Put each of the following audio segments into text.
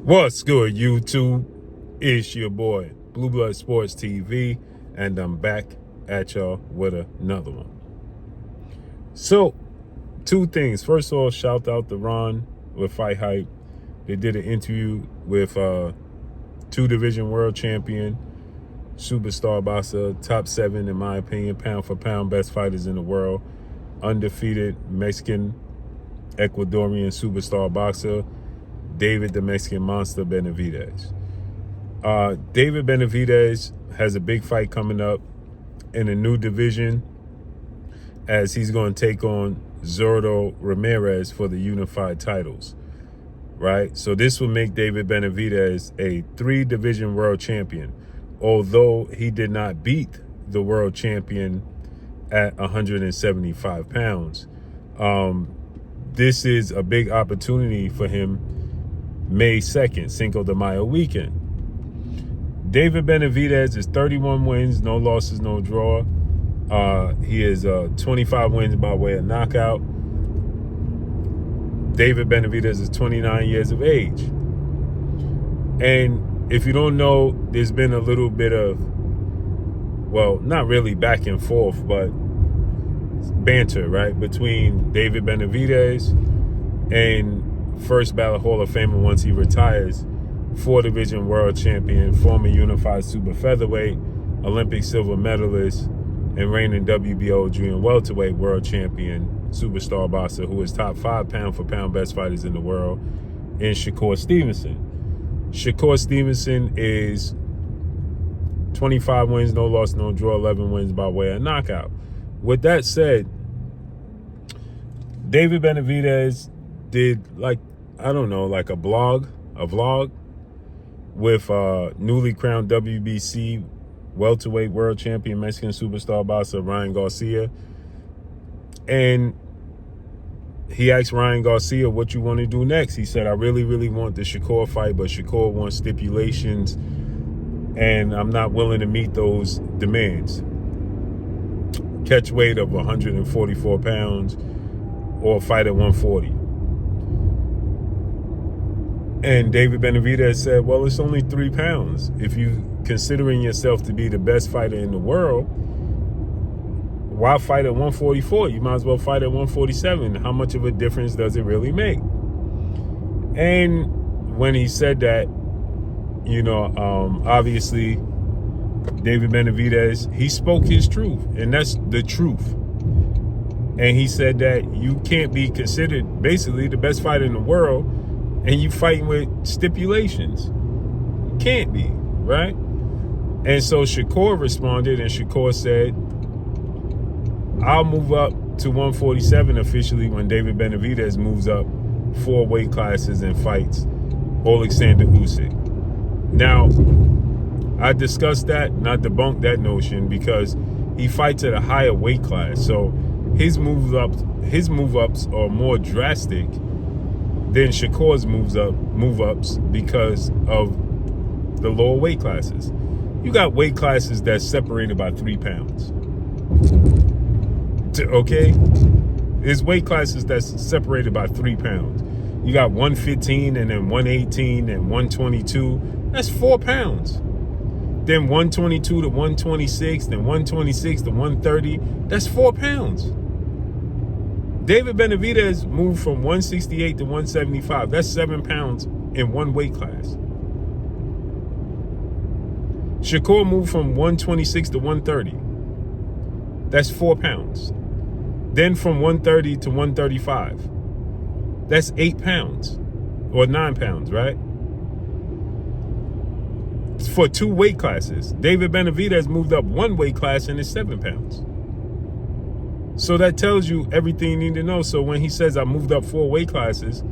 What's good, YouTube? It's your boy, Blue Blood Sports TV, and I'm back at y'all with another one. So, two things. First of all, shout out to Ron with Fight Hype. They did an interview with two-division world champion, superstar boxer, top 7, in my opinion, pound for pound, best fighters in the world, undefeated Mexican, Ecuadorian superstar boxer, David the Mexican Monster Benavidez. David Benavidez has a big fight coming up in a new division as he's going to take on Ramirez for the unified titles, right? So this will make David Benavidez a 3-division world champion, although he did not beat the world champion at 175 pounds. This is a big opportunity for him May 2nd, Cinco de Mayo weekend. David Benavidez is 31 wins, no losses, no draw. He is 25 wins by way of knockout. David Benavidez is 29 years of age. And if you don't know, there's been a little bit of, well, not really back and forth, but banter, right, between David Benavidez and first ballot Hall of Famer once he retires, 4-division world champion, former unified super featherweight, Olympic silver medalist, and reigning WBO junior welterweight world champion, superstar boxer who is top 5 pound for pound best fighters in the world, in Shakur Stevenson. Shakur Stevenson is 25 wins, no loss, no draw, 11 wins by way of knockout. With that said, David Benavidez did, like, I don't know, like a vlog with newly crowned WBC welterweight world champion Mexican superstar boxer Ryan Garcia. And he asked Ryan Garcia, what you want to do next? He said, I really, really want the Shakur fight, but Shakur wants stipulations, and I'm not willing to meet those demands. Catch weight of 144 pounds or fight at 140. And David Benavidez said, well, it's only 3 pounds. If you considering yourself to be the best fighter in the world, why fight at 144? You might as well fight at 147. How much of a difference does it really make? And when he said that, you know, obviously, David Benavidez, he spoke his truth, and that's the truth. And he said that you can't be considered basically the best fighter in the world and you fighting with stipulations. You can't be, right? And so Shakur responded, and Shakur said, I'll move up to 147 officially when David Benavidez moves up 4 weight classes and fights Alexander Usyk. Now, I discussed that, and I debunked that notion, because he fights at a higher weight class. So his move ups are more drastic than Shakur's move ups because of the lower weight classes. You got weight classes that's separated by 3 pounds. Okay? There's weight classes that's separated by 3 pounds. You got 115 and then 118 and 122. That's 4 pounds. Then 122 to 126, then 126 to 130. That's 4 pounds. David Benavidez moved from 168 to 175. That's 7 pounds in one weight class. Shakur moved from 126 to 130. That's 4 pounds. Then from 130 to 135. That's 8 pounds. Or 9 pounds, right? For 2 weight classes. David Benavidez moved up 1 weight class and is 7 pounds. So that tells you everything you need to know. So when he says I moved up 4 weight classes,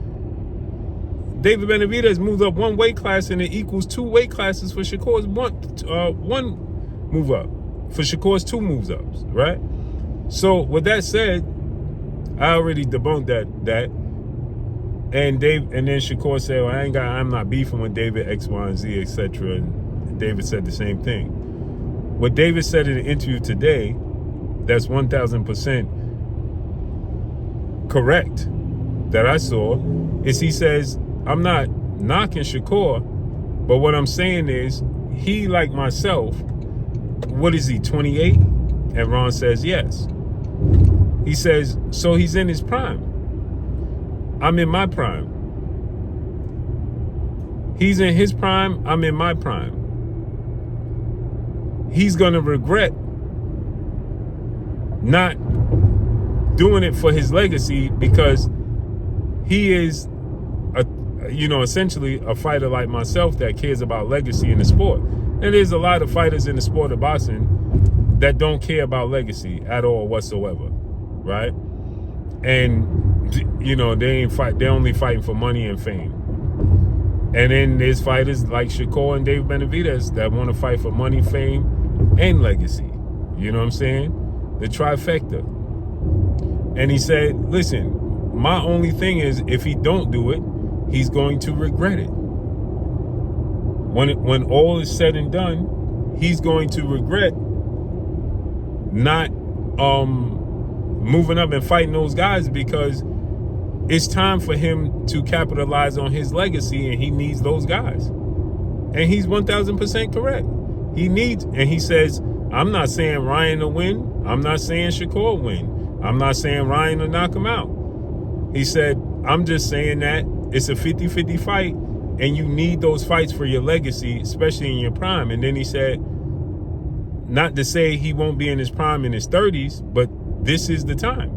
David Benavidez moved up 1 weight class, and it equals 2 weight classes for Shakur's one move up. For Shakur's 2 moves ups, right? So with that said, I already debunked that. And then Shakur said, well, I'm not beefing with David X, Y, and Z, etc. And David said the same thing. What David said in the interview today, that's 1,000% correct, that I saw, is he says, I'm not knocking Shakur, but what I'm saying is, he, like myself, what is he, 28? And Ron says yes. He says, so he's in his prime. I'm in my prime. He's in his prime, I'm in my prime. He's going to regret not doing it for his legacy, because he is essentially a fighter like myself that cares about legacy in the sport. And there's a lot of fighters in the sport of boxing that don't care about legacy at all whatsoever, right? And they're only fighting for money and fame. And then there's fighters like Shakur and Dave Benavidez that want to fight for money, fame, and legacy. You know what I'm saying? The trifecta. And he said, listen, my only thing is, if he don't do it, he's going to regret it. When all is said and done, he's going to regret not moving up and fighting those guys, because it's time for him to capitalize on his legacy, and he needs those guys. And he's 1,000% correct. And he says, I'm not saying Ryan will win. I'm not saying Shakur will win. I'm not saying Ryan will knock him out. He said, I'm just saying that it's a 50-50 fight, and you need those fights for your legacy, especially in your prime. And then he said, not to say he won't be in his prime in his 30s, but this is the time.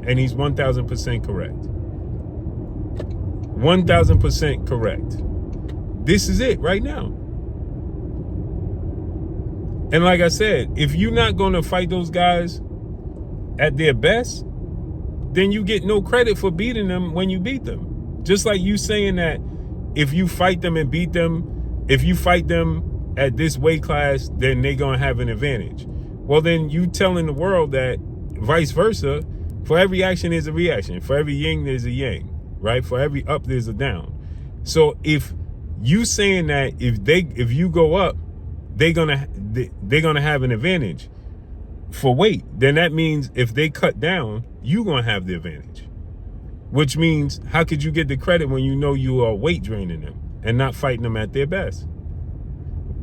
And he's 1,000% correct. 1,000% correct. This is it right now. And like I said, if you're not going to fight those guys at their best, then you get no credit for beating them when you beat them. Just like you saying that if you fight them and beat them, if you fight them at this weight class, then they're going to have an advantage. Well, then you telling the world that vice versa, for every action there's a reaction. For every yin, there's a yang, right? For every up, there's a down. So if you saying that if you go up, they're gonna have an advantage for weight, then that means if they cut down, you're gonna have the advantage. Which means, how could you get the credit when you know you are weight draining them and not fighting them at their best?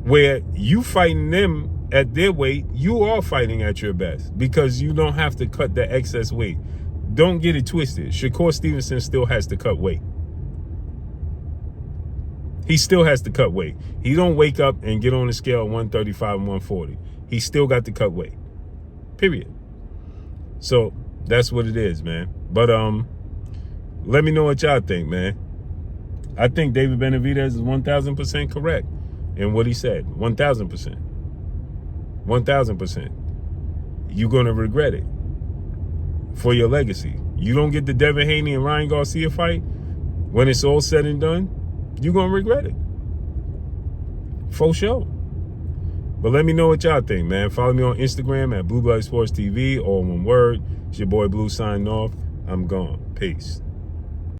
Where you fighting them at their weight, you are fighting at your best, because you don't have to cut the excess weight. Don't get it twisted. Shakur Stevenson still has to cut weight. He still has to cut weight. He don't wake up and get on the scale 135 and 140. He still got to cut weight. Period. So that's what it is, man. But let me know what y'all think, man. I think David Benavidez is 1,000% correct in what he said. 1,000%. 1,000%. You're gonna regret it for your legacy. You don't get the Devin Haney and Ryan Garcia fight. When it's all said and done, you're going to regret it. For sure. But let me know what y'all think, man. Follow me on Instagram at Blue Blood Sports TV, all one word. It's your boy Blue signing off. I'm gone. Peace.